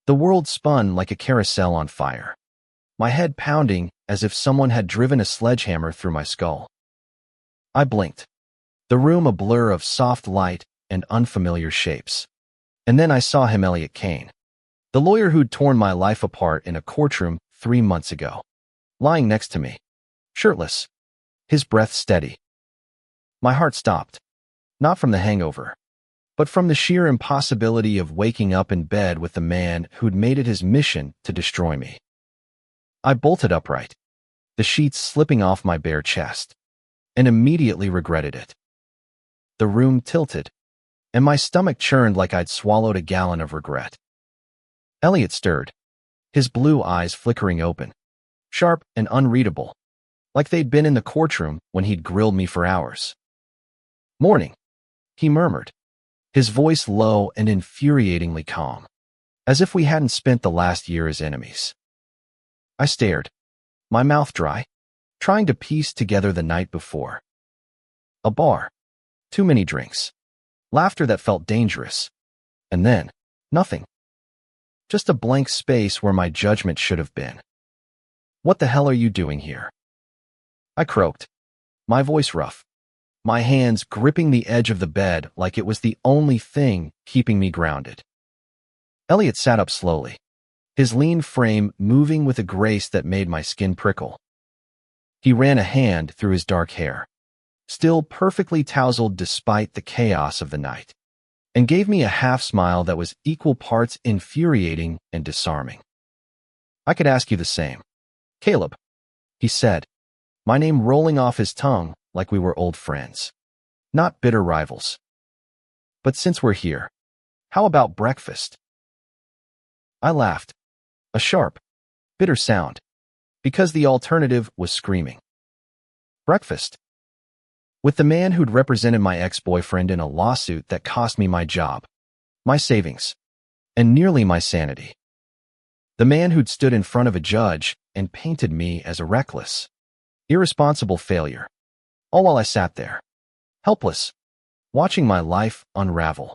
The world spun like a carousel on fire, my head pounding as if someone had driven a sledgehammer through my skull. I blinked, the room a blur of soft light and unfamiliar shapes. And then I saw him, Elliot Kane, the lawyer who'd torn my life apart in a courtroom 3 months ago, lying next to me, shirtless, his breath steady. My heart stopped, not from the hangover, but from the sheer impossibility of waking up in bed with the man who'd made it his mission to destroy me. I bolted upright, the sheets slipping off my bare chest, and immediately regretted it. The room tilted, and my stomach churned like I'd swallowed a gallon of regret. Elliot stirred, his blue eyes flickering open, sharp and unreadable, like they'd been in the courtroom when he'd grilled me for hours. "Morning," he murmured, his voice low and infuriatingly calm, as if we hadn't spent the last year as enemies. I stared, my mouth dry, trying to piece together the night before. A bar, too many drinks, laughter that felt dangerous, and then nothing. Just a blank space where my judgment should have been. "What the hell are you doing here?" I croaked, my voice rough, my hands gripping the edge of the bed like it was the only thing keeping me grounded. Elliot sat up slowly, his lean frame moving with a grace that made my skin prickle. He ran a hand through his dark hair, still perfectly tousled despite the chaos of the night, and gave me a half-smile that was equal parts infuriating and disarming. "I could ask you the same, Caleb," he said, my name rolling off his tongue like we were old friends, not bitter rivals. "But since we're here, how about breakfast?" I laughed, a sharp, bitter sound, because the alternative was screaming. Breakfast? With the man who'd represented my ex-boyfriend in a lawsuit that cost me my job, my savings, and nearly my sanity. The man who'd stood in front of a judge and painted me as a reckless, irresponsible failure, all while I sat there, helpless, watching my life unravel.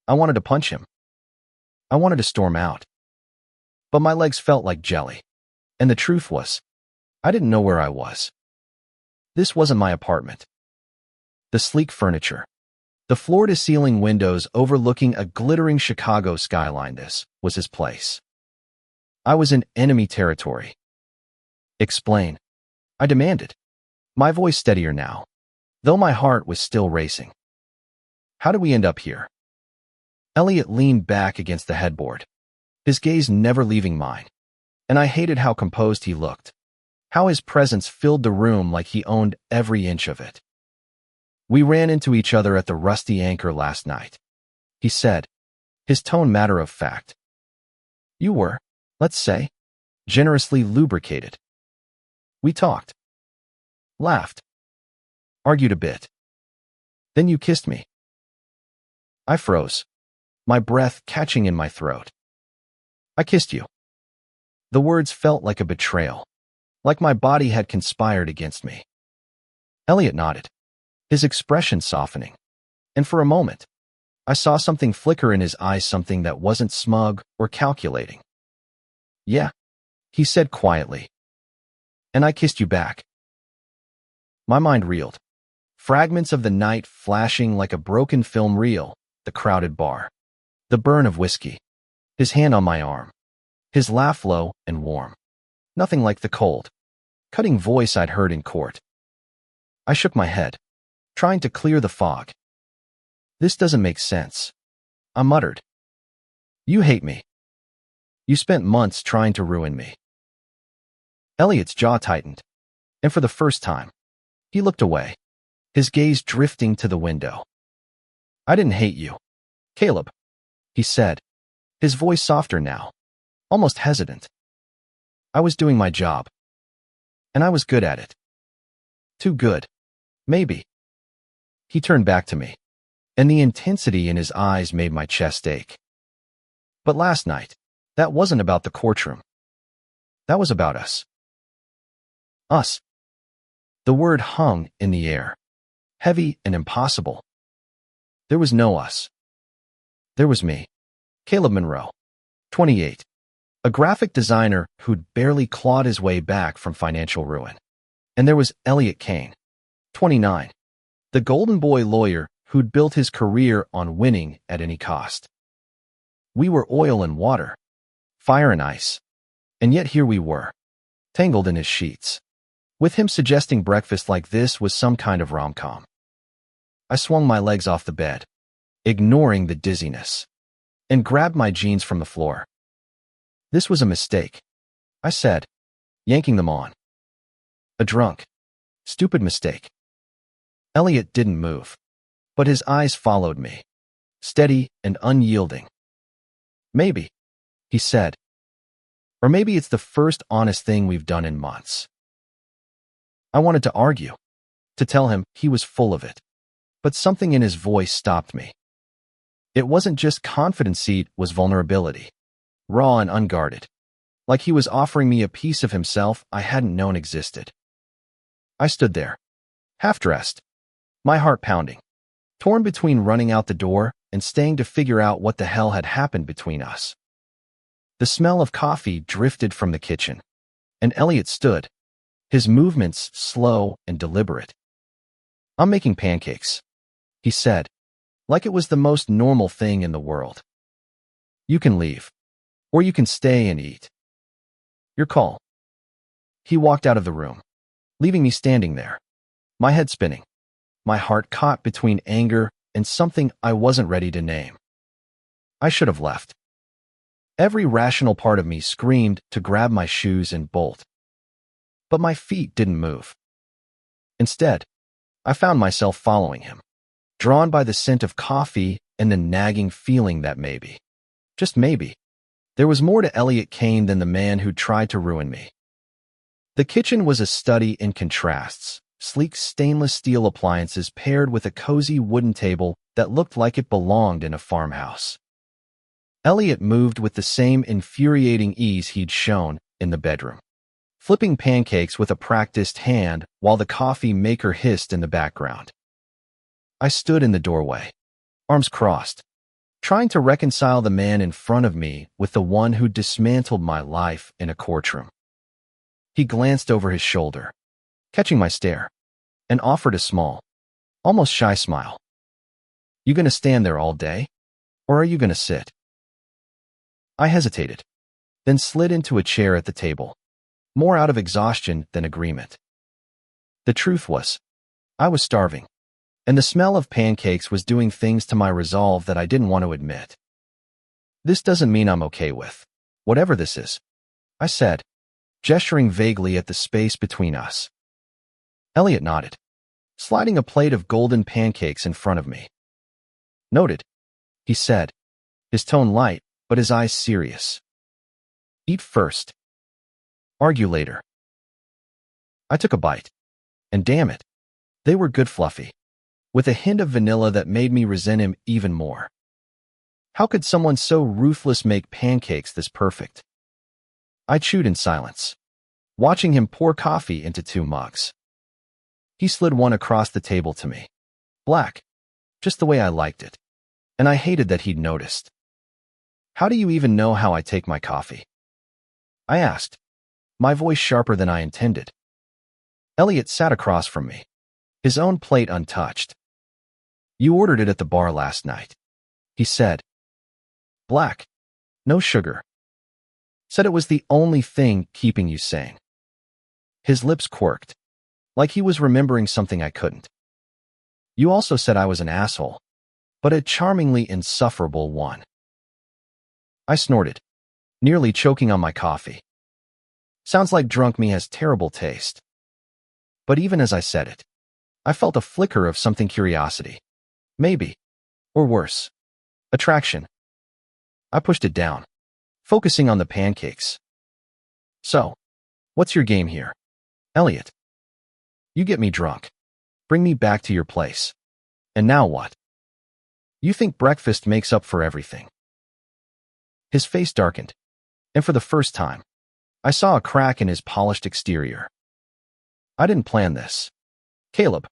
I wanted to punch him. I wanted to storm out. But my legs felt like jelly, and the truth was, I didn't know where I was. This wasn't my apartment. The sleek furniture, the floor-to-ceiling windows overlooking a glittering Chicago skyline, this was his place. I was in enemy territory. "Explain," I demanded, my voice steadier now, though my heart was still racing. "How did we end up here?" Elliot leaned back against the headboard, his gaze never leaving mine, and I hated how composed he looked, how his presence filled the room like he owned every inch of it. "We ran into each other at the Rusty Anchor last night," he said, his tone matter-of-fact. "You were, let's say, generously lubricated. We talked, laughed, argued a bit. Then you kissed me." I froze, my breath catching in my throat. "I kissed you." The words felt like a betrayal, like my body had conspired against me. Elliot nodded, his expression softening, and for a moment, I saw something flicker in his eyes, something that wasn't smug or calculating. "Yeah," he said quietly. "And I kissed you back." My mind reeled, fragments of the night flashing like a broken film reel, the crowded bar, the burn of whiskey, his hand on my arm, his laugh low and warm, nothing like the cold, cutting voice I'd heard in court. I shook my head, trying to clear the fog. "This doesn't make sense," I muttered. "You hate me. You spent months trying to ruin me." Elliot's jaw tightened, and for the first time, he looked away, his gaze drifting to the window. "I didn't hate you, Caleb," he said, his voice softer now, almost hesitant. "I was doing my job, and I was good at it. Too good, maybe." He turned back to me, and the intensity in his eyes made my chest ache. "But last night, that wasn't about the courtroom. That was about us." Us. The word hung in the air, heavy and impossible. There was no us. There was me, Caleb Monroe, 28. A graphic designer who'd barely clawed his way back from financial ruin. And there was Elliot Kane, 29. The golden boy lawyer who'd built his career on winning at any cost. We were oil and water, fire and ice. And yet here we were, tangled in his sheets, with him suggesting breakfast like this was some kind of rom-com. I swung my legs off the bed, ignoring the dizziness, and grabbed my jeans from the floor. This was a mistake, I said, yanking them on. A drunk, stupid mistake. Elliot didn't move, but his eyes followed me, steady and unyielding. Maybe, he said. Or maybe it's the first honest thing we've done in months. I wanted to argue, to tell him he was full of it, but something in his voice stopped me. It wasn't just confidence, it was vulnerability, raw and unguarded, like he was offering me a piece of himself I hadn't known existed. I stood there, half-dressed, my heart pounding, torn between running out the door and staying to figure out what the hell had happened between us. The smell of coffee drifted from the kitchen, and Elliot stood, his movements slow and deliberate. I'm making pancakes, he said, like it was the most normal thing in the world. You can leave, or you can stay and eat. Your call. He walked out of the room, leaving me standing there, my head spinning, my heart caught between anger and something I wasn't ready to name. I should have left. Every rational part of me screamed to grab my shoes and bolt. But my feet didn't move. Instead, I found myself following him, drawn by the scent of coffee and the nagging feeling that maybe, just maybe, there was more to Elliot Kane than the man who tried to ruin me. The kitchen was a study in contrasts, sleek stainless steel appliances paired with a cozy wooden table that looked like it belonged in a farmhouse. Elliot moved with the same infuriating ease he'd shown in the bedroom, flipping pancakes with a practiced hand while the coffee maker hissed in the background. I stood in the doorway, arms crossed, trying to reconcile the man in front of me with the one who dismantled my life in a courtroom. He glanced over his shoulder, catching my stare, and offered a small, almost shy smile. You gonna stand there all day, or are you gonna sit? I hesitated, then slid into a chair at the table, more out of exhaustion than agreement. The truth was, I was starving, and the smell of pancakes was doing things to my resolve that I didn't want to admit. This doesn't mean I'm okay with whatever this is, I said, gesturing vaguely at the space between us. Elliot nodded, sliding a plate of golden pancakes in front of me. Noted, he said, his tone light, but his eyes serious. Eat first. Argue later. I took a bite, and damn it, they were good fluffy, with a hint of vanilla that made me resent him even more. How could someone so ruthless make pancakes this perfect? I chewed in silence, watching him pour coffee into 2 mugs. He slid one across the table to me. Black, just the way I liked it, and I hated that he'd noticed. How do you even know how I take my coffee? I asked, my voice sharper than I intended. Elliot sat across from me, his own plate untouched. You ordered it at the bar last night, he said. Black, no sugar. Said it was the only thing keeping you sane. His lips quirked, like he was remembering something I couldn't. You also said I was an asshole, but a charmingly insufferable one. I snorted, nearly choking on my coffee. Sounds like drunk me has terrible taste. But even as I said it, I felt a flicker of something curiosity. Maybe, or worse, attraction. I pushed it down, focusing on the pancakes. So, what's your game here, Elliot? You get me drunk, bring me back to your place. And now what? You think breakfast makes up for everything? His face darkened, and for the first time, I saw a crack in his polished exterior. I didn't plan this, Caleb,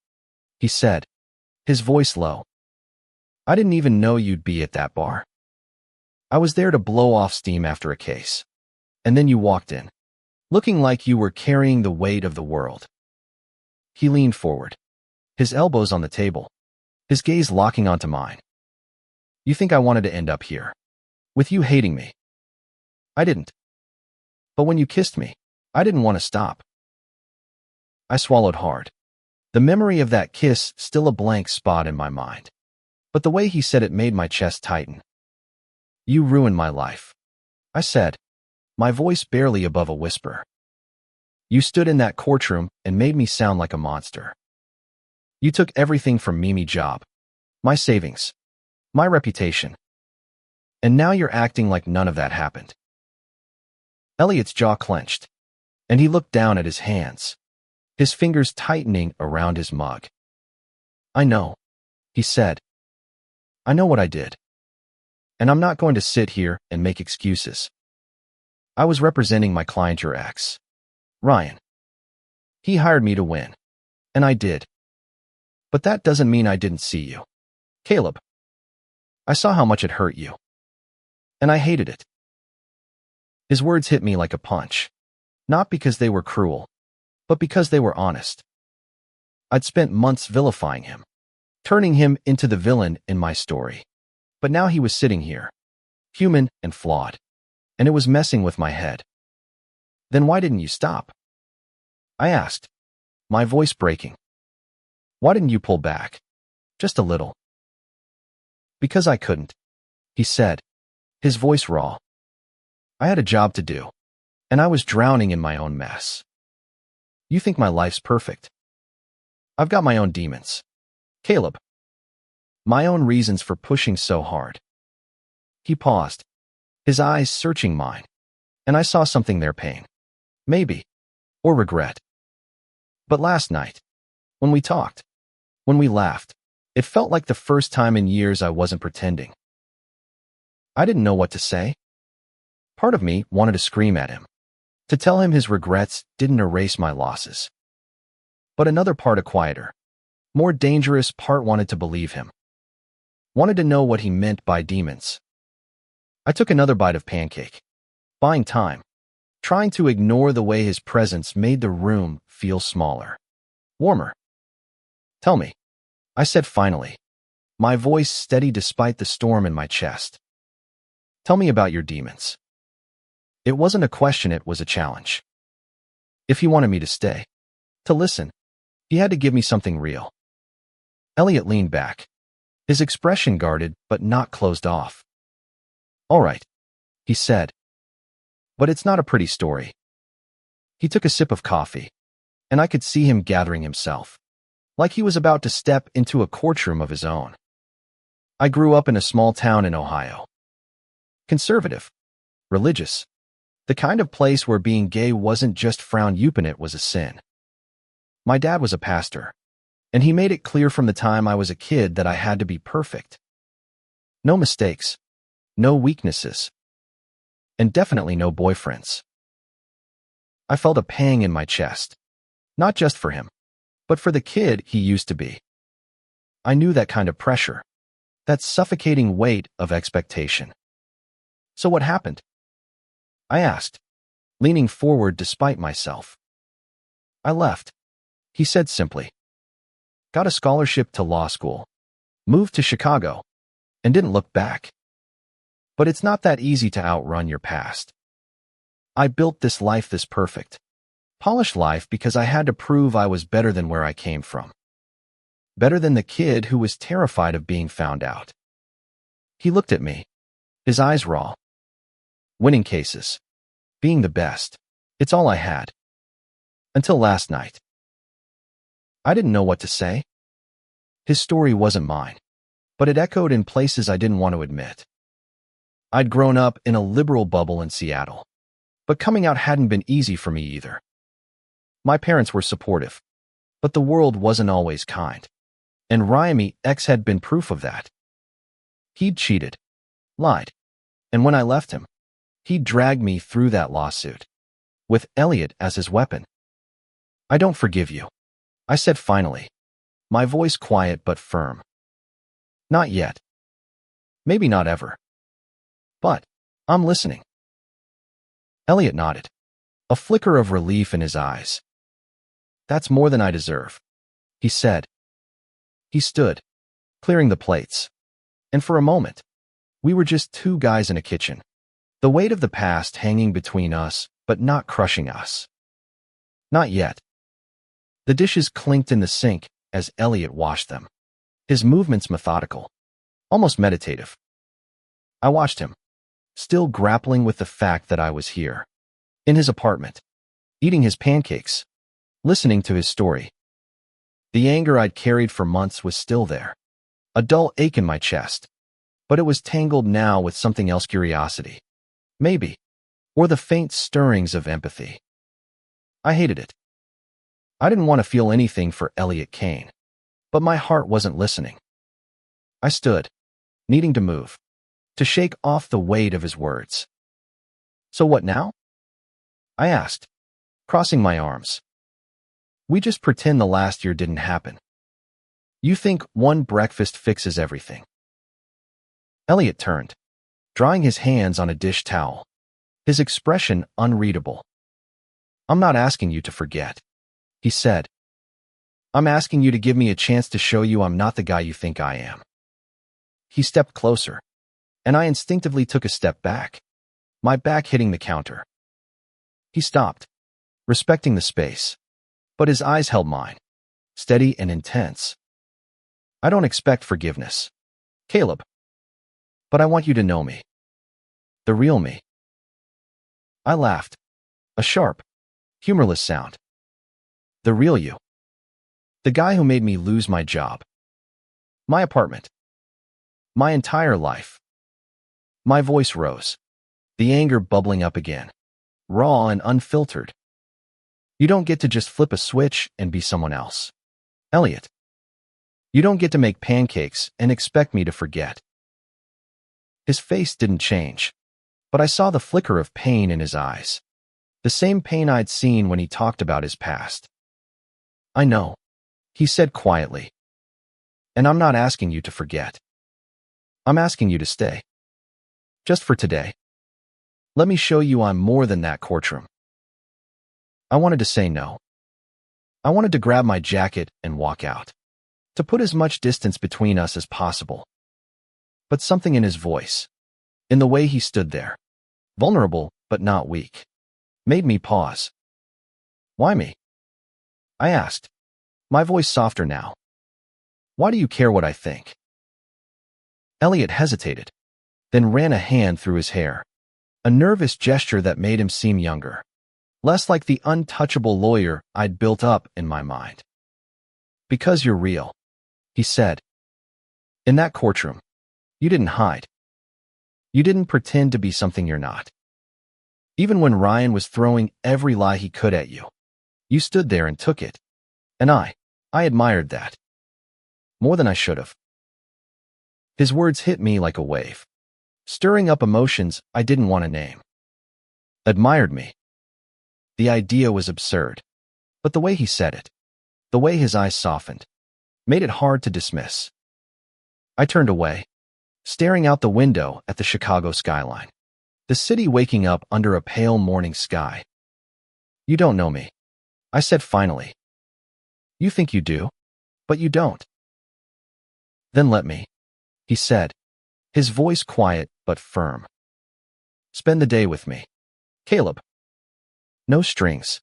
he said, his voice low. I didn't even know you'd be at that bar. I was there to blow off steam after a case. And then you walked in, looking like you were carrying the weight of the world. He leaned forward, his elbows on the table, his gaze locking onto mine. You think I wanted to end up here, with you hating me? I didn't. But when you kissed me, I didn't want to stop. I swallowed hard. The memory of that kiss still a blank spot in my mind. But the way he said it made my chest tighten. You ruined my life, I said, my voice barely above a whisper. You stood in that courtroom and made me sound like a monster. You took everything from me, my job, my savings, my reputation. And now you're acting like none of that happened. Elliot's jaw clenched, and he looked down at his hands, his fingers tightening around his mug. I know, he said. I know what I did. And I'm not going to sit here and make excuses. I was representing my client, your ex, Ryan. He hired me to win, and I did. But that doesn't mean I didn't see you, Caleb. I saw how much it hurt you, and I hated it. His words hit me like a punch, not because they were cruel, but because they were honest. I'd spent months vilifying him, turning him into the villain in my story. But now he was sitting here, human and flawed, and it was messing with my head. Then why didn't you stop? I asked, my voice breaking. Why didn't you pull back? Just a little. Because I couldn't, he said, his voice raw. I had a job to do, and I was drowning in my own mess. You think my life's perfect? I've got my own demons, Caleb. My own reasons for pushing so hard. He paused, his eyes searching mine, and I saw something there, pain, maybe, or regret. But last night, when we talked, when we laughed, it felt like the first time in years I wasn't pretending. I didn't know what to say. Part of me wanted to scream at him, to tell him his regrets didn't erase my losses. But another part, a quieter, more dangerous part, wanted to believe him. Wanted to know what he meant by demons. I took another bite of pancake, buying time, trying to ignore the way his presence made the room feel smaller, warmer. Tell me, I said finally, my voice steady despite the storm in my chest. Tell me about your demons. It wasn't a question, it was a challenge. If he wanted me to stay, to listen, he had to give me something real. Elliot leaned back, his expression guarded but not closed off. All right, he said. But it's not a pretty story. He took a sip of coffee, and I could see him gathering himself, like he was about to step into a courtroom of his own. I grew up in a small town in Ohio. Conservative, religious, the kind of place where being gay wasn't just frowned upon, it was a sin. My dad was a pastor, and he made it clear from the time I was a kid that I had to be perfect. No mistakes, no weaknesses, and definitely no boyfriends. I felt a pang in my chest, not just for him, but for the kid he used to be. I knew that kind of pressure, that suffocating weight of expectation. So what happened? I asked, leaning forward despite myself. I left, he said simply. Got a scholarship to law school, moved to Chicago, and didn't look back. But it's not that easy to outrun your past. I built this life, this perfect, polished life, because I had to prove I was better than where I came from. Better than the kid who was terrified of being found out. He looked at me, his eyes raw. Winning cases, being the best, it's all I had. Until last night. I didn't know what to say. His story wasn't mine, but it echoed in places I didn't want to admit. I'd grown up in a liberal bubble in Seattle, but coming out hadn't been easy for me either. My parents were supportive, but the world wasn't always kind, and Ryan's ex had been proof of that. He'd cheated, lied, and when I left him, he dragged me through that lawsuit, with Elliot as his weapon. I don't forgive you, I said finally, my voice quiet but firm. Not yet. Maybe not ever. But I'm listening. Elliot nodded, a flicker of relief in his eyes. That's more than I deserve, he said. He stood, clearing the plates. And for a moment, we were just two guys in a kitchen, the weight of the past hanging between us, but not crushing us. Not yet. The dishes clinked in the sink as Elliot washed them, his movements methodical, almost meditative. I watched him, still grappling with the fact that I was here, in his apartment, eating his pancakes, listening to his story. The anger I'd carried for months was still there, a dull ache in my chest, but it was tangled now with something else, curiosity, maybe, or the faint stirrings of empathy. I hated it. I didn't want to feel anything for Elliot Kane, but my heart wasn't listening. I stood, needing to move, to shake off the weight of his words. So what now? I asked, crossing my arms. We just pretend the last year didn't happen. You think one breakfast fixes everything. Elliot turned, drying his hands on a dish towel, his expression unreadable. I'm not asking you to forget, he said. I'm asking you to give me a chance to show you I'm not the guy you think I am. He stepped closer, and I instinctively took a step back, my back hitting the counter. He stopped, respecting the space, but his eyes held mine, steady and intense. I don't expect forgiveness, Caleb, but I want you to know me. The real me. I laughed, a sharp, humorless sound. The real you. The guy who made me lose my job. My apartment. My entire life. My voice rose, the anger bubbling up again, raw and unfiltered. You don't get to just flip a switch and be someone else, Elliot. You don't get to make pancakes and expect me to forget. His face didn't change, but I saw the flicker of pain in his eyes, the same pain I'd seen when he talked about his past. I know, he said quietly. And I'm not asking you to forget. I'm asking you to stay. Just for today. Let me show you I'm more than that courtroom. I wanted to say no. I wanted to grab my jacket and walk out, to put as much distance between us as possible. But something in his voice, in the way he stood there, vulnerable but not weak, made me pause. Why me? I asked, my voice softer now. Why do you care what I think? Elliot hesitated, then ran a hand through his hair, a nervous gesture that made him seem younger, less like the untouchable lawyer I'd built up in my mind. Because you're real, he said. In that courtroom, you didn't hide. You didn't pretend to be something you're not. Even when Ryan was throwing every lie he could at you, you stood there and took it. And I admired that. More than I should have. His words hit me like a wave, stirring up emotions I didn't want to name. Admired me. The idea was absurd, but the way he said it, the way his eyes softened, made it hard to dismiss. I turned away, staring out the window at the Chicago skyline, the city waking up under a pale morning sky. You don't know me, I said finally. You think you do, but you don't. Then let me, he said, his voice quiet but firm. Spend the day with me, Caleb. No strings,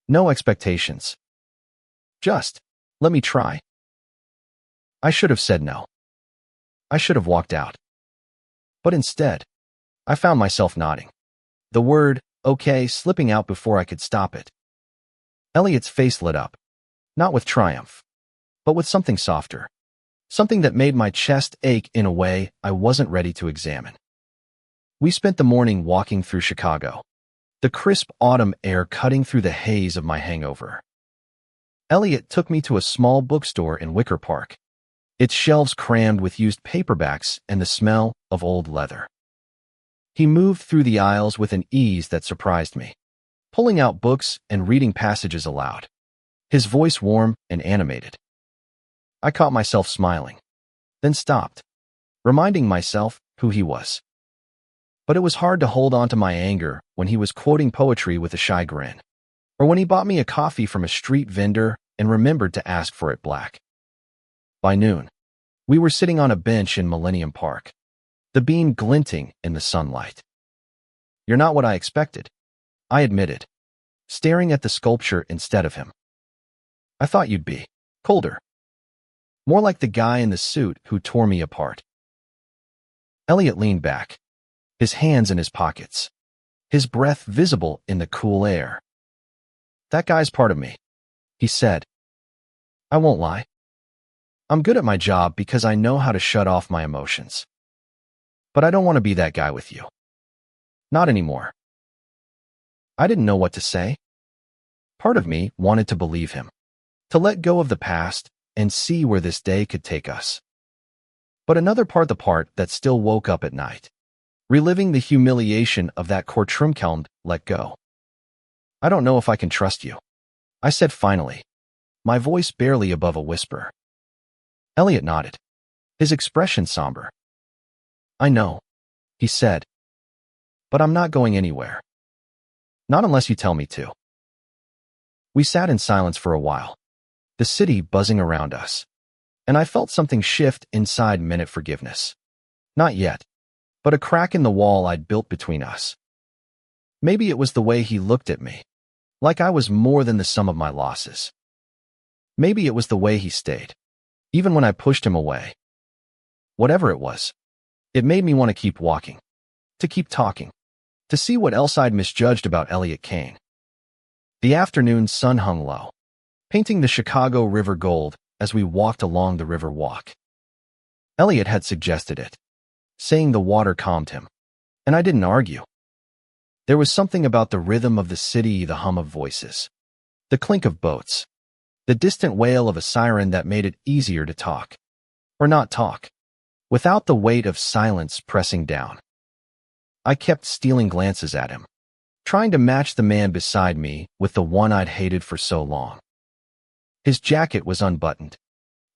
no expectations. Just, let me try. I should have said no. I should have walked out. But instead, I found myself nodding, the word, okay, slipping out before I could stop it. Elliot's face lit up, not with triumph, but with something softer, something that made my chest ache in a way I wasn't ready to examine. We spent the morning walking through Chicago, the crisp autumn air cutting through the haze of my hangover. Elliot took me to a small bookstore in Wicker Park, its shelves crammed with used paperbacks and the smell of old leather. He moved through the aisles with an ease that surprised me, pulling out books and reading passages aloud, his voice warm and animated. I caught myself smiling, then stopped, reminding myself who he was. But it was hard to hold on to my anger when he was quoting poetry with a shy grin, or when he bought me a coffee from a street vendor and remembered to ask for it black. By noon, we were sitting on a bench in Millennium Park, the beam glinting in the sunlight. "You're not what I expected," I admitted, staring at the sculpture instead of him. "I thought you'd be colder. More like the guy in the suit who tore me apart." Elliot leaned back, his hands in his pockets, his breath visible in the cool air. "That guy's part of me," he said. "I won't lie. I'm good at my job because I know how to shut off my emotions. But I don't want to be that guy with you. Not anymore." I didn't know what to say. Part of me wanted to believe him, to let go of the past and see where this day could take us. But another part, the part that still woke up at night, reliving the humiliation of that courtroom, calmed, "Let go. I don't know if I can trust you," I said finally, my voice barely above a whisper. Elliot nodded, his expression somber. "I know," he said, "but I'm not going anywhere. Not unless you tell me to." We sat in silence for a while, the city buzzing around us, and I felt something shift inside minute forgiveness. Not yet, but a crack in the wall I'd built between us. Maybe it was the way he looked at me, like I was more than the sum of my losses. Maybe it was the way he stayed, even when I pushed him away. Whatever it was, it made me want to keep walking, to keep talking, to see what else I'd misjudged about Elliot Kane. The afternoon sun hung low, painting the Chicago River gold as we walked along the river walk. Elliot had suggested it, saying the water calmed him, and I didn't argue. There was something about the rhythm of the city, the hum of voices, the clink of boats, the distant wail of a siren that made it easier to talk, or not talk, without the weight of silence pressing down. I kept stealing glances at him, trying to match the man beside me with the one I'd hated for so long. His jacket was unbuttoned,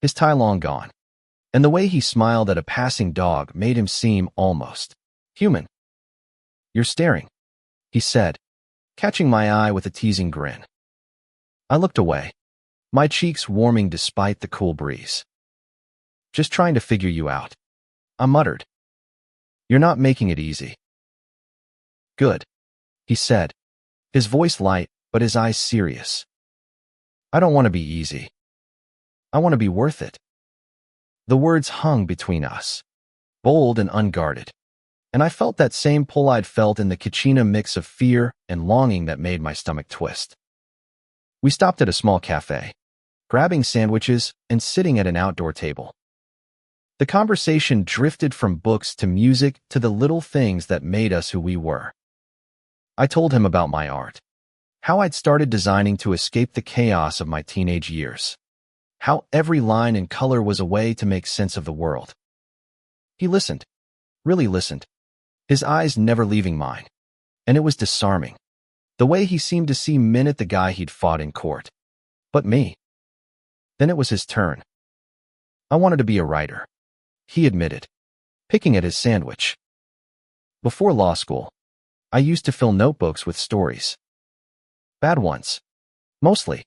his tie long gone, and the way he smiled at a passing dog made him seem almost human. "You're staring," he said, catching my eye with a teasing grin. I looked away, my cheeks warming despite the cool breeze. "Just trying to figure you out," I muttered. "You're not making it easy." "Good," he said, his voice light but his eyes serious. "I don't want to be easy. I want to be worth it." The words hung between us, bold and unguarded, and I felt that same pull I'd felt in the Kachina, mix of fear and longing that made my stomach twist. We stopped at a small cafe, grabbing sandwiches and sitting at an outdoor table. The conversation drifted from books to music to the little things that made us who we were. I told him about my art, how I'd started designing to escape the chaos of my teenage years, how every line and color was a way to make sense of the world. He listened, really listened, his eyes never leaving mine, and it was disarming, the way he seemed to see Minute, the guy he'd fought in court. But me. Then it was his turn. "I wanted to be a writer," he admitted, picking at his sandwich. "Before law school, I used to fill notebooks with stories. Bad ones, mostly,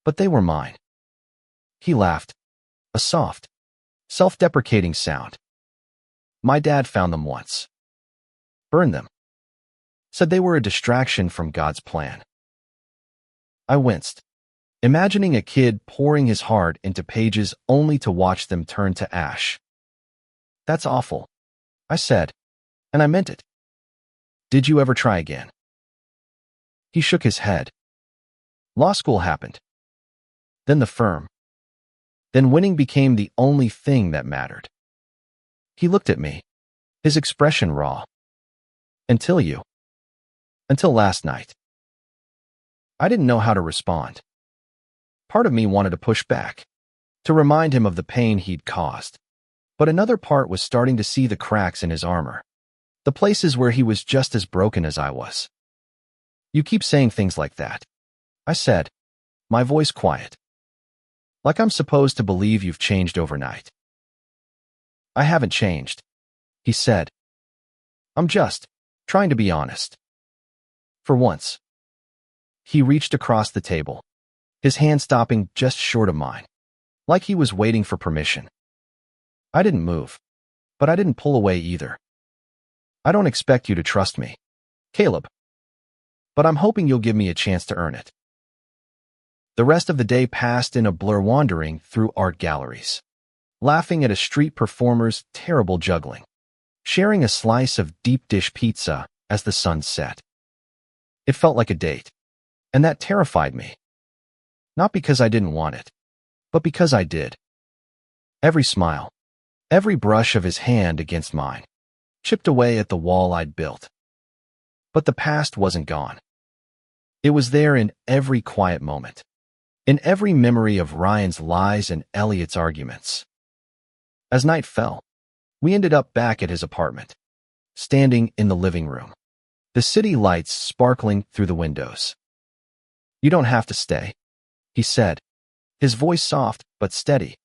but they were mine." He laughed, a soft, self-deprecating sound. "My dad found them once. Burned them. Said they were a distraction from God's plan." I winced, imagining a kid pouring his heart into pages only to watch them turn to ash. "That's awful," I said, and I meant it. "Did you ever try again?" He shook his head. "Law school happened. Then the firm. Then winning became the only thing that mattered." He looked at me, his expression raw. "Until you. Until last night." I didn't know how to respond. Part of me wanted to push back, to remind him of the pain he'd caused. But another part was starting to see the cracks in his armor, the places where he was just as broken as I was. "You keep saying things like that," I said, my voice quiet. "Like I'm supposed to believe you've changed overnight." "I haven't changed," he said. "I'm just trying to be honest. For once. He reached across the table, his hand stopping just short of mine, like he was waiting for permission. I didn't move, but I didn't pull away either. I don't expect you to trust me, Caleb, but I'm hoping you'll give me a chance to earn it. The rest of the day passed in a blur, wandering through art galleries, laughing at a street performer's terrible juggling, sharing a slice of deep dish pizza as the sun set. It felt like a date, and that terrified me. Not because I didn't want it, but because I did. Every smile, every brush of his hand against mine, chipped away at the wall I'd built. But the past wasn't gone. It was there in every quiet moment, in every memory of Ryan's lies and Elliot's arguments. As night fell, we ended up back at his apartment, standing in the living room, the city lights sparkling through the windows. "You don't have to stay," he said, his voice soft but steady.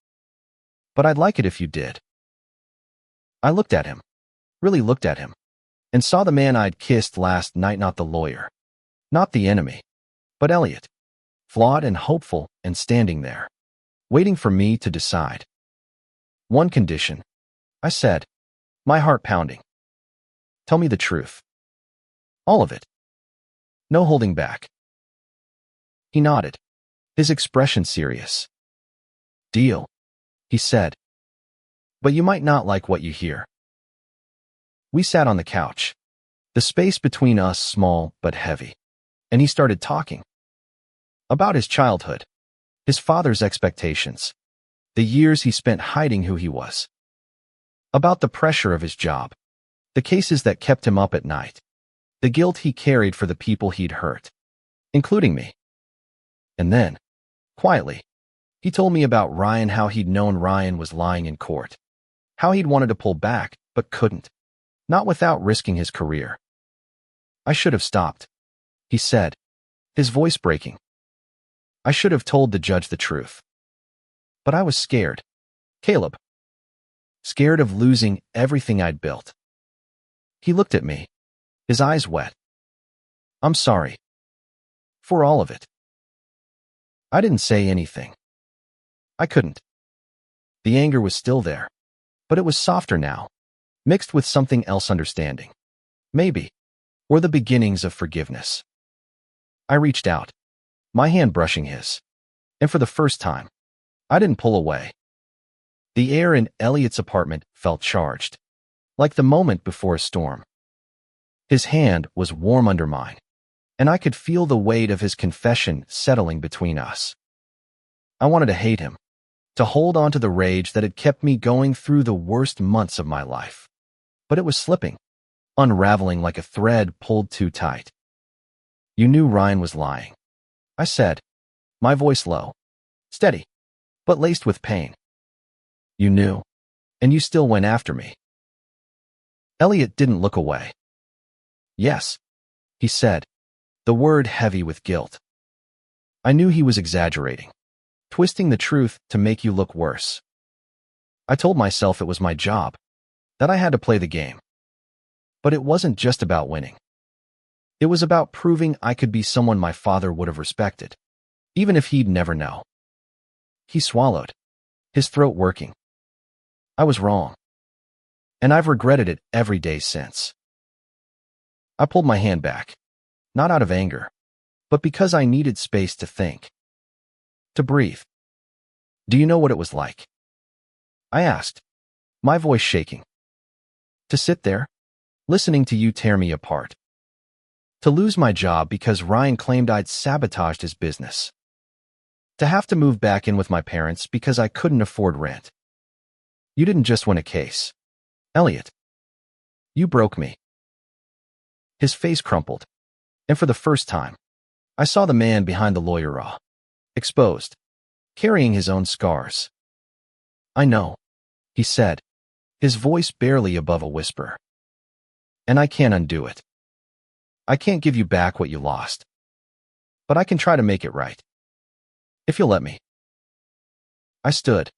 "But I'd like it if you did." I looked at him, really looked at him, and saw the man I'd kissed last night, not the lawyer, not the enemy, but Elliot, flawed and hopeful and standing there, waiting for me to decide. "One condition," I said, my heart pounding. "Tell me the truth. All of it. No holding back." He nodded, his expression serious. "Deal," he said. "But you might not like what you hear." We sat on the couch, the space between us small but heavy, and he started talking. About his childhood, his father's expectations, the years he spent hiding who he was. About the pressure of his job, the cases that kept him up at night, the guilt he carried for the people he'd hurt, including me. And then, quietly, he told me about Ryan, how he'd known Ryan was lying in court, how he'd wanted to pull back but couldn't, not without risking his career. "I should have stopped," he said, his voice breaking. "I should have told the judge the truth. But I was scared, Caleb. Scared of losing everything I'd built." He looked at me, his eyes wet. "I'm sorry. For all of it." I didn't say anything. I couldn't. The anger was still there, but it was softer now, mixed with something else, understanding. Maybe, or the beginnings of forgiveness. I reached out, my hand brushing his, and for the first time, I didn't pull away. The air in Elliot's apartment felt charged, like the moment before a storm. His hand was warm under mine, and I could feel the weight of his confession settling between us. I wanted to hate him, to hold on to the rage that had kept me going through the worst months of my life. But it was slipping, unraveling like a thread pulled too tight. "You knew Ryan was lying," I said, my voice low, steady, but laced with pain. "You knew, and you still went after me." Elliot didn't look away. "Yes," he said, the word heavy with guilt. "I knew he was exaggerating, twisting the truth to make you look worse. I told myself it was my job, that I had to play the game. But it wasn't just about winning. It was about proving I could be someone my father would have respected, even if he'd never know." He swallowed, his throat working. "I was wrong, and I've regretted it every day since." I pulled my hand back, not out of anger, but because I needed space to think, to breathe. "Do you know what it was like?" I asked, my voice shaking. "To sit there, listening to you tear me apart. To lose my job because Ryan claimed I'd sabotaged his business. To have to move back in with my parents because I couldn't afford rent. You didn't just win a case, Elliot. You broke me." His face crumpled, and for the first time, I saw the man behind the lawyer raw, exposed, carrying his own scars. "I know," he said, his voice barely above a whisper. "And I can't undo it. I can't give you back what you lost. But I can try to make it right. If you'll let me." I stood,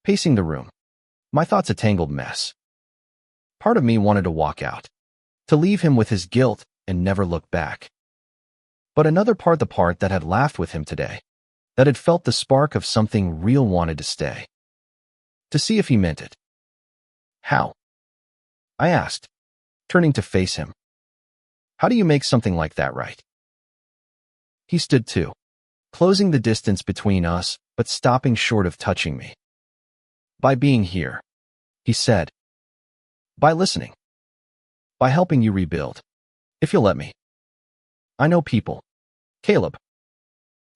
pacing the room, my thoughts a tangled mess. Part of me wanted to walk out, to leave him with his guilt and never look back. But another part, the part that had laughed with him today, that had felt the spark of something real, wanted to stay. To see if he meant it. How? I asked, turning to face him. How do you make something like that right? He stood too, closing the distance between us, but stopping short of touching me. By being here, he said. By listening. By helping you rebuild. If you'll let me. I know people. Caleb.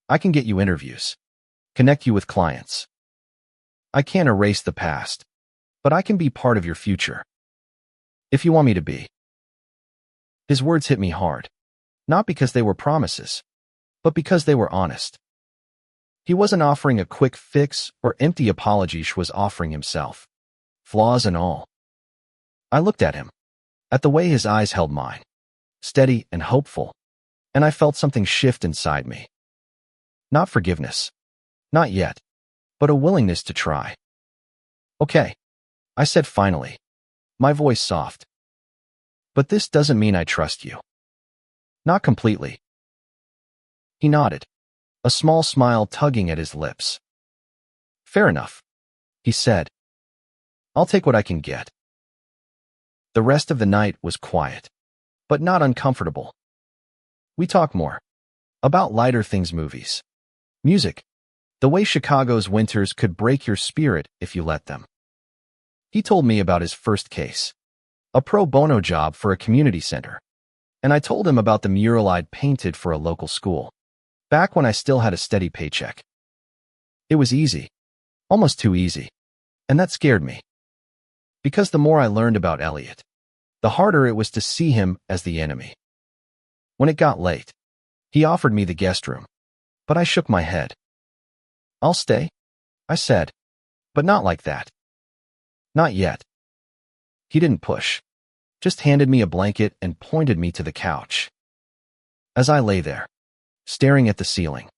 I can get you interviews. Connect you with clients. I can't erase the past, but I can be part of your future. If you want me to be. His words hit me hard, not because they were promises, but because they were honest. He wasn't offering a quick fix or empty apology, he was offering himself, flaws and all. I looked at him, at the way his eyes held mine, steady and hopeful, and I felt something shift inside me. Not forgiveness, not yet, but a willingness to try. Okay, I said finally, my voice soft. But this doesn't mean I trust you. Not completely. He nodded, a small smile tugging at his lips. Fair enough, he said. I'll take what I can get. The rest of the night was quiet, but not uncomfortable. We talked more. About lighter things, movies, music, the way Chicago's winters could break your spirit if you let them. He told me about his first case, a pro bono job for a community center, and I told him about the mural I'd painted for a local school, back when I still had a steady paycheck. It was easy, almost too easy, and that scared me. Because the more I learned about Elliot, the harder it was to see him as the enemy. When it got late, he offered me the guest room, but I shook my head. I'll stay, I said, but not like that. Not yet. He didn't push, just handed me a blanket and pointed me to the couch. As I lay there, staring at the ceiling,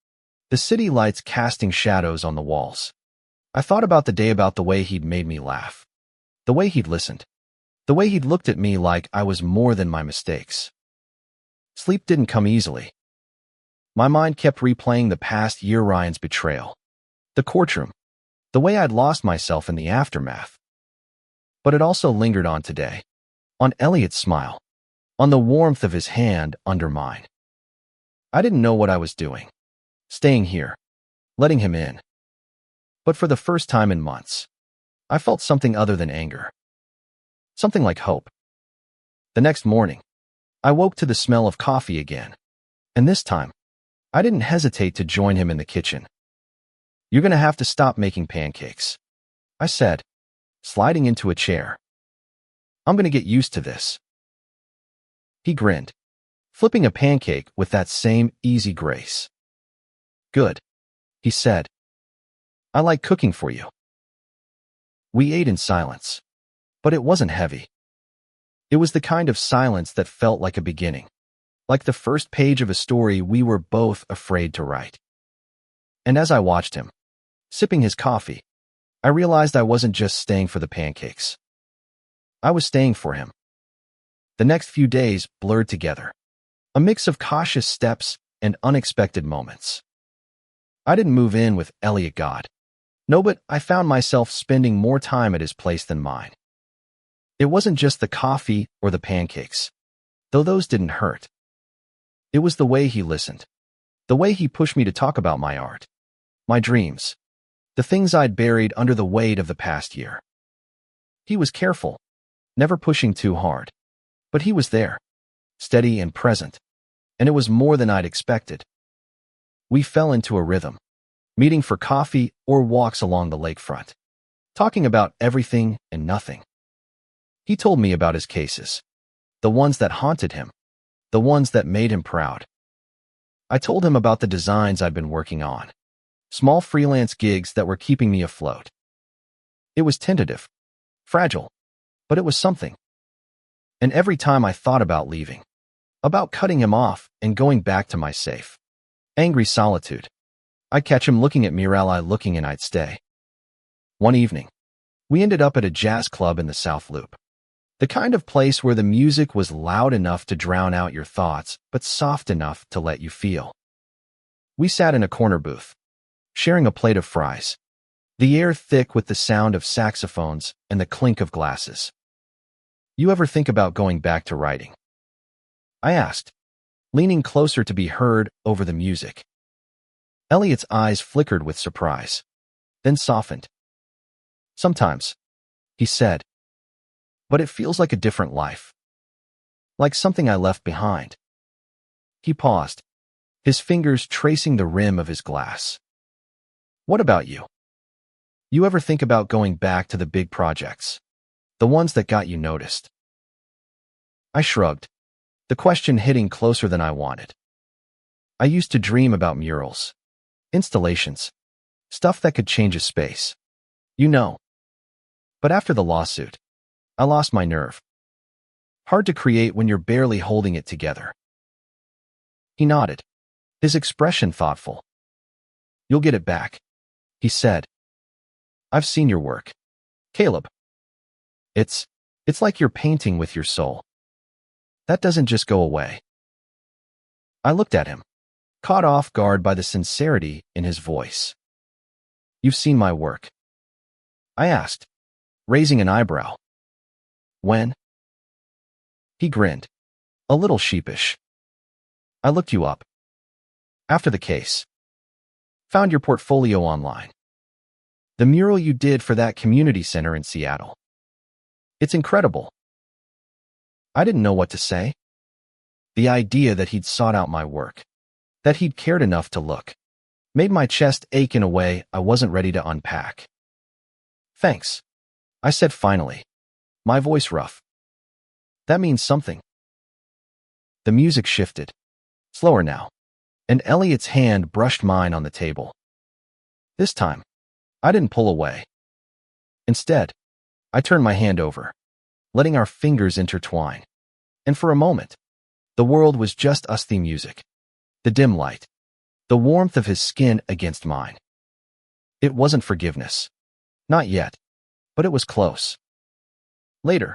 the city lights casting shadows on the walls, I thought about the day, about the way he'd made me laugh, the way he'd listened, the way he'd looked at me like I was more than my mistakes. Sleep didn't come easily. My mind kept replaying the past year, Ryan's betrayal, the courtroom, the way I'd lost myself in the aftermath. But it also lingered on today, on Elliot's smile, on the warmth of his hand under mine. I didn't know what I was doing, staying here, letting him in. But for the first time in months, I felt something other than anger. Something like hope. The next morning, I woke to the smell of coffee again, and this time, I didn't hesitate to join him in the kitchen. You're gonna have to stop making pancakes, I said, sliding into a chair. I'm gonna get used to this. He grinned, flipping a pancake with that same easy grace. Good, he said. I like cooking for you. We ate in silence, but it wasn't heavy. It was the kind of silence that felt like a beginning, like the first page of a story we were both afraid to write. And as I watched him, sipping his coffee, I realized I wasn't just staying for the pancakes. I was staying for him. The next few days blurred together, a mix of cautious steps and unexpected moments. I didn't move in with Elliot God. No, but I found myself spending more time at his place than mine. It wasn't just the coffee or the pancakes, though those didn't hurt. It was the way he listened, the way he pushed me to talk about my art, my dreams, the things I'd buried under the weight of the past year. He was careful, never pushing too hard, but he was there, steady and present, and it was more than I'd expected. We fell into a rhythm, meeting for coffee or walks along the lakefront, talking about everything and nothing. He told me about his cases, the ones that haunted him, the ones that made him proud. I told him about the designs I'd been working on, small freelance gigs that were keeping me afloat. It was tentative, fragile, but it was something. And every time I thought about leaving, about cutting him off and going back to my safe, angry solitude, I'd catch him looking at me while I looking, and I'd stay. One evening, we ended up at a jazz club in the South Loop. The kind of place where the music was loud enough to drown out your thoughts, but soft enough to let you feel. We sat in a corner booth, sharing a plate of fries, the air thick with the sound of saxophones and the clink of glasses. You ever think about going back to writing? I asked, leaning closer to be heard over the music. Elliot's eyes flickered with surprise, then softened. Sometimes, he said, but it feels like a different life. Like something I left behind. He paused, his fingers tracing the rim of his glass. What about you? You ever think about going back to the big projects? The ones that got you noticed? I shrugged, the question hitting closer than I wanted. I used to dream about murals, installations, stuff that could change a space. You know. But after the lawsuit, I lost my nerve. Hard to create when you're barely holding it together. He nodded, his expression thoughtful. You'll get it back, he said. I've seen your work, Caleb. It's like you're painting with your soul. That doesn't just go away. I looked at him, caught off guard by the sincerity in his voice. You've seen my work? I asked, raising an eyebrow. When? He grinned, a little sheepish. I looked you up. After the case. Found your portfolio online. The mural you did for that community center in Seattle. It's incredible. I didn't know what to say. The idea that he'd sought out my work, that he'd cared enough to look, made my chest ache in a way I wasn't ready to unpack. Thanks, I said finally, my voice rough. That means something. The music shifted, slower now, and Elliot's hand brushed mine on the table. This time, I didn't pull away. Instead, I turned my hand over, letting our fingers intertwine. And for a moment, the world was just us, the music, the dim light, the warmth of his skin against mine. It wasn't forgiveness. Not yet, but it was close. Later,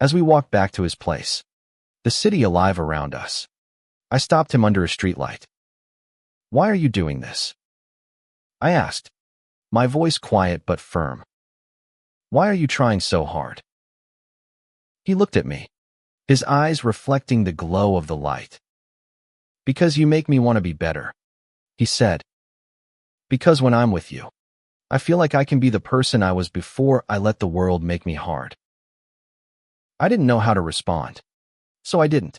as we walked back to his place, the city alive around us, I stopped him under a streetlight. Why are you doing this? I asked, my voice quiet but firm. Why are you trying so hard? He looked at me, his eyes reflecting the glow of the light. Because you make me want to be better, he said. Because when I'm with you, I feel like I can be the person I was before I let the world make me hard. I didn't know how to respond, so I didn't.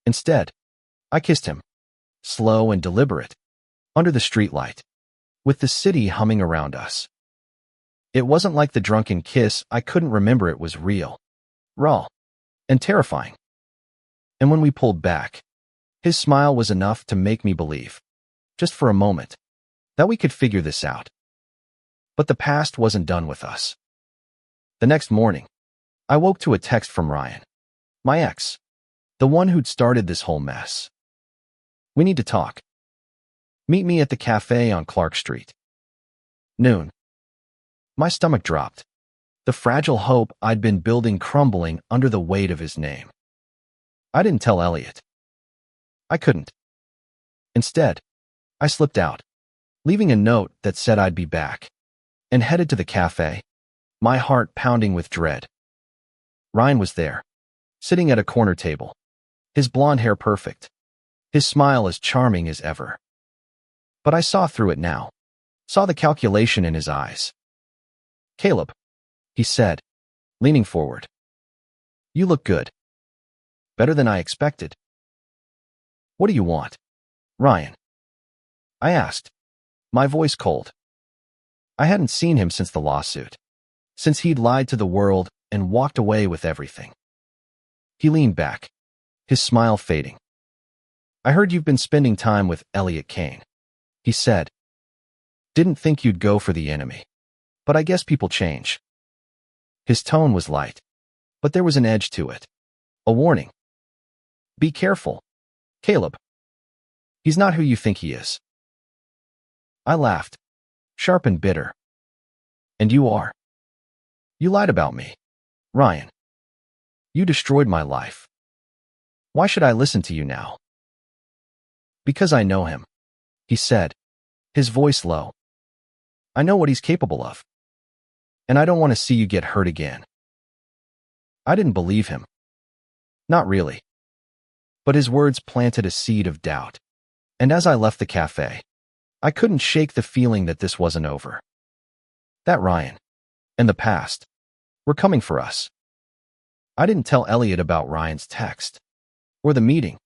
Instead, I kissed him, slow and deliberate, under the streetlight, with the city humming around us. It wasn't like the drunken kiss. I couldn't remember. It was real, raw, and terrifying. And when we pulled back, his smile was enough to make me believe, just for a moment, that we could figure this out. But the past wasn't done with us. The next morning, I woke to a text from Ryan, my ex, the one who'd started this whole mess. We need to talk. Meet me at the cafe on Clark Street. Noon. My stomach dropped, the fragile hope I'd been building crumbling under the weight of his name. I didn't tell Elliot. I couldn't. Instead, I slipped out, leaving a note that said I'd be back, and headed to the cafe, my heart pounding with dread. Ryan was there, sitting at a corner table, his blonde hair perfect, his smile as charming as ever. But I saw through it now, saw the calculation in his eyes. Caleb, he said, leaning forward. You look good. Better than I expected. What do you want, Ryan? I asked, my voice cold. I hadn't seen him since the lawsuit, since he'd lied to the world and walked away with everything. He leaned back, his smile fading. I heard you've been spending time with Elliot Kane, he said. Didn't think you'd go for the enemy, but I guess people change. His tone was light, but there was an edge to it, a warning. Be careful, Caleb. He's not who you think he is. I laughed, sharp and bitter. And you are. You lied about me, Ryan. You destroyed my life. Why should I listen to you now? Because I know him, he said, his voice low. I know what he's capable of. And I don't want to see you get hurt again. I didn't believe him. Not really. But his words planted a seed of doubt. And as I left the cafe, I couldn't shake the feeling that this wasn't over. That Ryan, and the past, were coming for us. I didn't tell Elliot about Ryan's text, or the meeting.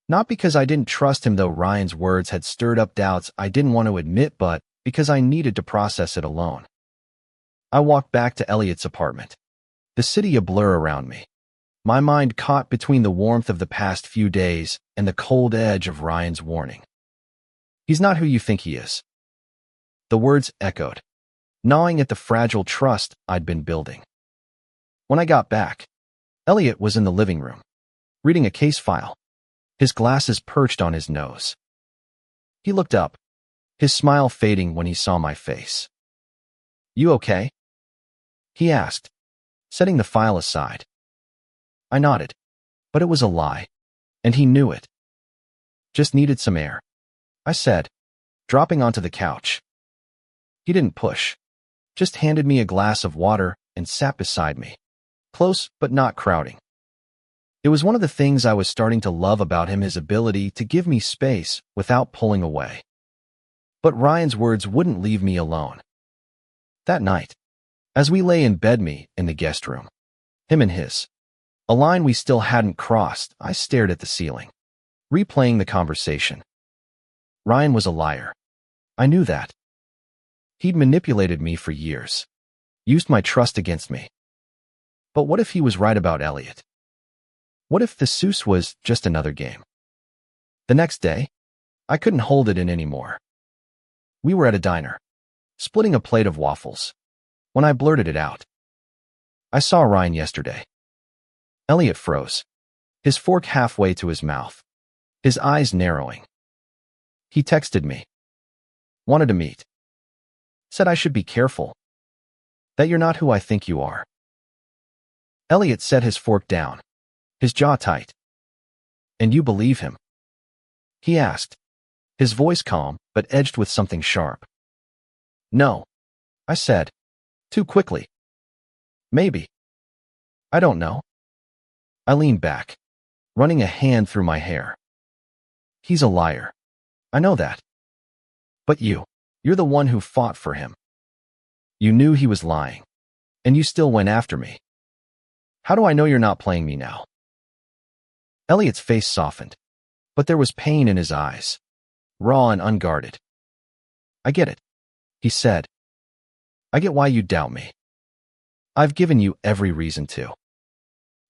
Not because I didn't trust him, though Ryan's words had stirred up doubts I didn't want to admit, but because I needed to process it alone. I walked back to Elliot's apartment, the city a blur around me, my mind caught between the warmth of the past few days and the cold edge of Ryan's warning. He's not who you think he is. The words echoed, gnawing at the fragile trust I'd been building. When I got back, Elliot was in the living room, reading a case file, his glasses perched on his nose. He looked up, his smile fading when he saw my face. You okay? He asked, setting the file aside. I nodded, but it was a lie, and he knew it. Just needed some air, I said, dropping onto the couch. He didn't push, just handed me a glass of water and sat beside me, close but not crowding. It was one of the things I was starting to love about him, his ability to give me space without pulling away. But Ryan's words wouldn't leave me alone. That night, as we lay in bed, me in the guest room, him and his, a line we still hadn't crossed, I stared at the ceiling, replaying the conversation. Ryan was a liar. I knew that. He'd manipulated me for years, used my trust against me. But what if he was right about Elliot? What if the Seuss was just another game? The next day, I couldn't hold it in anymore. We were at a diner, splitting a plate of waffles, when I blurted it out. I saw Ryan yesterday. Elliot froze, his fork halfway to his mouth, his eyes narrowing. He texted me. Wanted to meet. Said I should be careful. That you're not who I think you are. Elliot set his fork down, his jaw tight. And you believe him? He asked, his voice calm but edged with something sharp. No, I said, too quickly. Maybe. I don't know. I leaned back, running a hand through my hair. He's a liar. I know that. But you're the one who fought for him. You knew he was lying, and you still went after me. How do I know you're not playing me now? Elliot's face softened, but there was pain in his eyes, raw and unguarded. I get it, he said. I get why you doubt me. I've given you every reason to.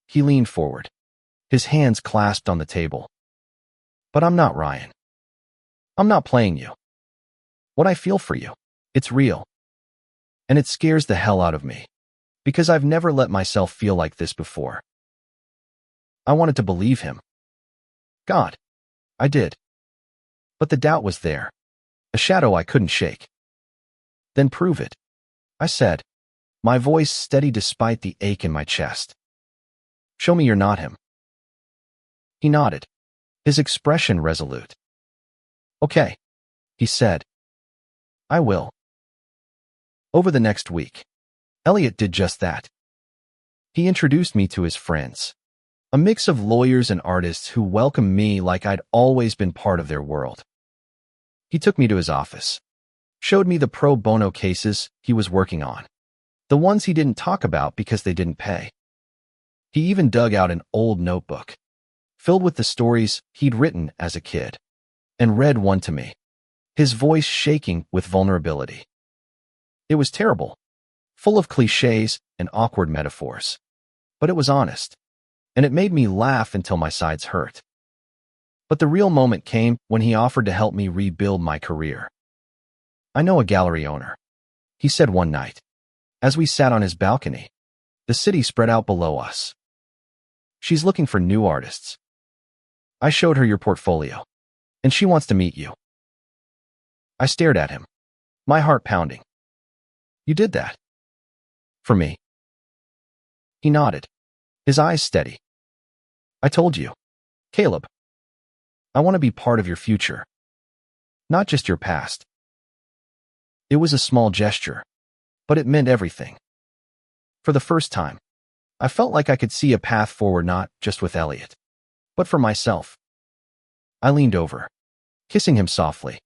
He leaned forward, his hands clasped on the table. But I'm not Ryan. I'm not playing you. What I feel for you, it's real. And it scares the hell out of me, because I've never let myself feel like this before. I wanted to believe him. God, I did. But the doubt was there, a shadow I couldn't shake. Then prove it, I said, my voice steady despite the ache in my chest. Show me you're not him. He nodded, his expression resolute. Okay, he said. I will. Over the next week, Elliot did just that. He introduced me to his friends, a mix of lawyers and artists who welcomed me like I'd always been part of their world. He took me to his office, showed me the pro bono cases he was working on, the ones he didn't talk about because they didn't pay. He even dug out an old notebook, filled with the stories he'd written as a kid, and read one to me, his voice shaking with vulnerability. It was terrible, full of cliches and awkward metaphors, but it was honest, and it made me laugh until my sides hurt. But the real moment came when he offered to help me rebuild my career. I know a gallery owner, he said one night, as we sat on his balcony, the city spread out below us. She's looking for new artists. I showed her your portfolio, and she wants to meet you. I stared at him, my heart pounding. You did that? For me? He nodded, his eyes steady. I told you, Caleb. I want to be part of your future, not just your past. It was a small gesture, but it meant everything. For the first time, I felt like I could see a path forward not just with Elliot, but for myself. I leaned over, kissing him softly,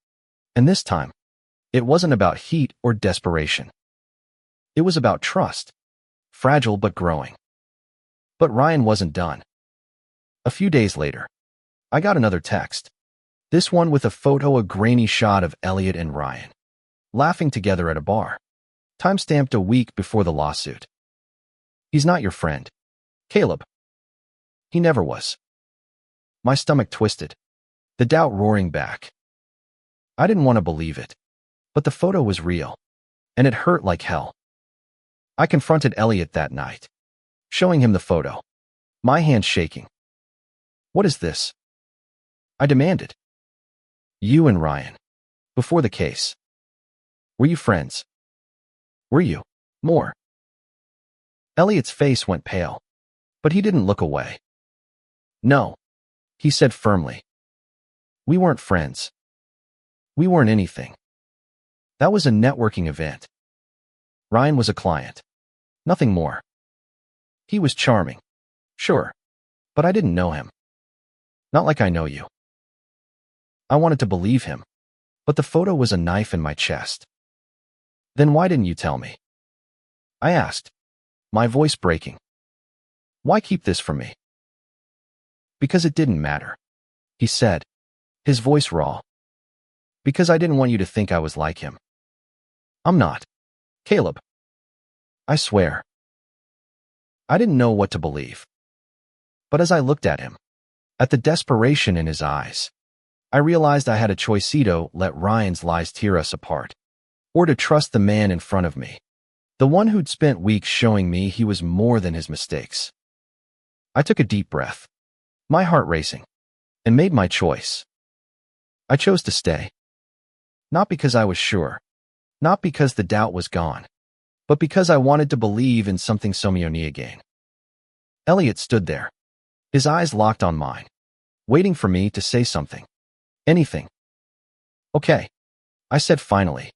and this time, it wasn't about heat or desperation. It was about trust, fragile but growing. But Ryan wasn't done. A few days later, I got another text, this one with a grainy shot of Elliot and Ryan, laughing together at a bar, time-stamped a week before the lawsuit. He's not your friend, Caleb. He never was. My stomach twisted, the doubt roaring back. I didn't want to believe it, but the photo was real, and it hurt like hell. I confronted Elliot that night, showing him the photo, my hands shaking. What is this? I demanded. You and Ryan, before the case. Were you friends? Were you more? Elliot's face went pale, but he didn't look away. No, he said firmly. We weren't friends. We weren't anything. That was a networking event. Ryan was a client. Nothing more. He was charming. Sure. But I didn't know him. Not like I know you. I wanted to believe him, but the photo was a knife in my chest. Then why didn't you tell me? I asked, my voice breaking. Why keep this from me? Because it didn't matter, he said, his voice raw. Because I didn't want you to think I was like him. I'm not, Caleb. I swear. I didn't know what to believe. But as I looked at him, at the desperation in his eyes, I realized I had a choice: either let Ryan's lies tear us apart, or to trust the man in front of me, the one who'd spent weeks showing me he was more than his mistakes. I took a deep breath, my heart racing, and made my choice. I chose to stay. Not because I was sure, not because the doubt was gone, but because I wanted to believe in something Somioni again. Elliot stood there, his eyes locked on mine, waiting for me to say something. Anything. Okay, I said finally,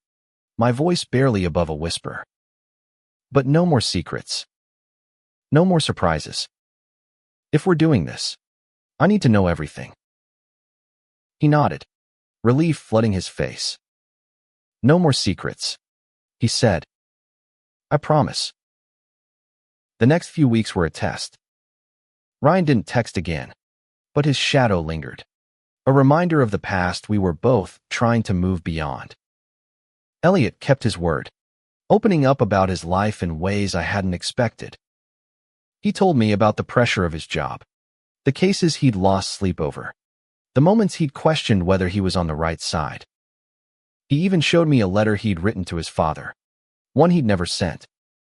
my voice barely above a whisper. But no more secrets. No more surprises. If we're doing this, I need to know everything. He nodded, relief flooding his face. No more secrets, he said. I promise. The next few weeks were a test. Ryan didn't text again, but his shadow lingered, a reminder of the past we were both trying to move beyond. Elliot kept his word, opening up about his life in ways I hadn't expected. He told me about the pressure of his job, the cases he'd lost sleep over, the moments he'd questioned whether he was on the right side. He even showed me a letter he'd written to his father, one he'd never sent,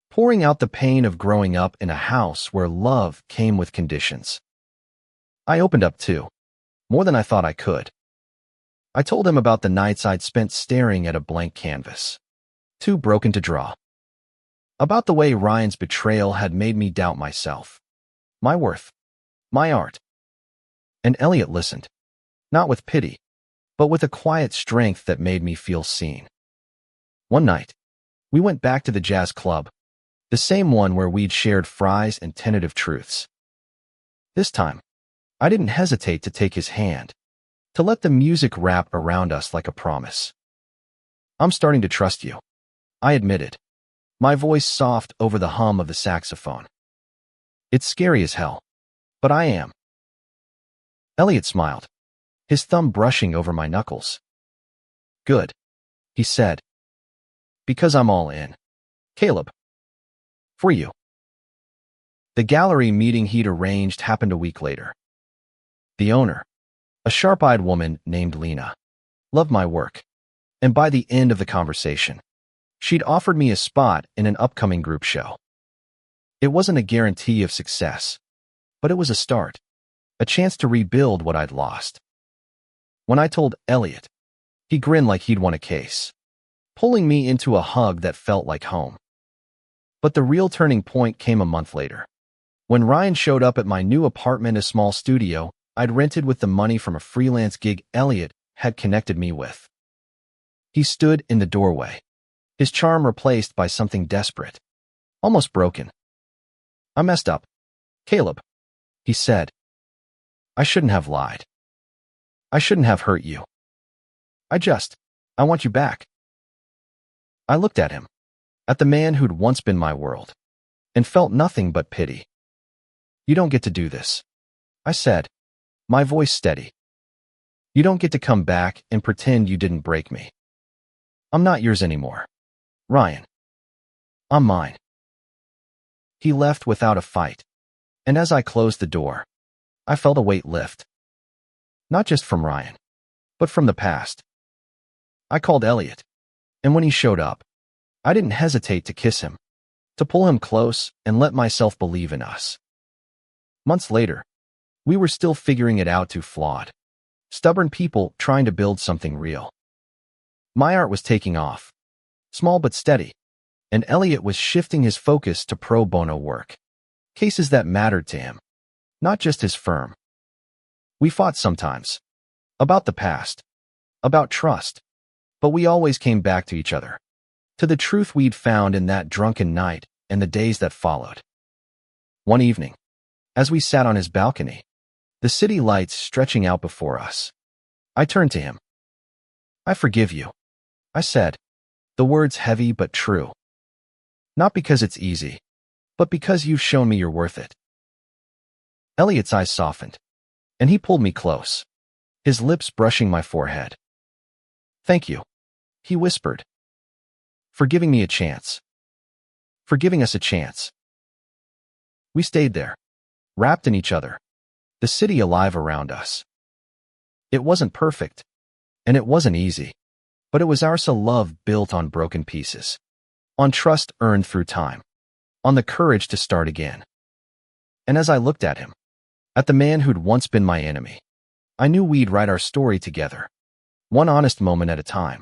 pouring out the pain of growing up in a house where love came with conditions. I opened up too, more than I thought I could. I told him about the nights I'd spent staring at a blank canvas, too broken to draw. About the way Ryan's betrayal had made me doubt myself, my worth, my art. And Elliot listened, not with pity, but with a quiet strength that made me feel seen. One night, we went back to the jazz club, the same one where we'd shared fries and tentative truths. This time, I didn't hesitate to take his hand, to let the music wrap around us like a promise. I'm starting to trust you, I admitted, my voice soft over the hum of the saxophone. It's scary as hell, but I am. Elliot smiled, his thumb brushing over my knuckles. Good, he said. Because I'm all in. Caleb. For you. The gallery meeting he'd arranged happened a week later. The owner, a sharp-eyed woman named Lena, loved my work, and by the end of the conversation, she'd offered me a spot in an upcoming group show. It wasn't a guarantee of success, but it was a start, a chance to rebuild what I'd lost. When I told Elliot, he grinned like he'd won a case, pulling me into a hug that felt like home. But the real turning point came a month later, When Ryan showed up at my new apartment, a small studio I'd rented with the money from a freelance gig Elliot had connected me with. He stood in the doorway, his charm replaced by something desperate, almost broken. "I messed up, Caleb," he said. "I shouldn't have lied. I shouldn't have hurt you. I want you back." I looked at him, at the man who'd once been my world, and felt nothing but pity. "You don't get to do this," I said, my voice steady. "You don't get to come back and pretend you didn't break me. I'm not yours anymore, Ryan. I'm mine." He left without a fight, and as I closed the door, I felt a weight lift. Not just from Ryan, but from the past. I called Elliot, and when he showed up, I didn't hesitate to kiss him, to pull him close and let myself believe in us. Months later, we were still figuring it out, two flawed, stubborn people trying to build something real. My art was taking off, small but steady, and Elliot was shifting his focus to pro bono work, cases that mattered to him, not just his firm. We fought sometimes, about the past, about trust, but we always came back to each other, to the truth we'd found in that drunken night and the days that followed. One evening, as we sat on his balcony, the city lights stretching out before us, I turned to him. "I forgive you," I said, the words heavy but true. "Not because it's easy, but because you've shown me you're worth it." Elliot's eyes softened, and he pulled me close, his lips brushing my forehead. "Thank you," he whispered, "for giving me a chance, for giving us a chance." We stayed there, wrapped in each other, the city alive around us. It wasn't perfect, and it wasn't easy, but it was our love built on broken pieces, on trust earned through time, on the courage to start again. And as I looked at him, at the man who'd once been my enemy, I knew we'd write our story together, one honest moment at a time.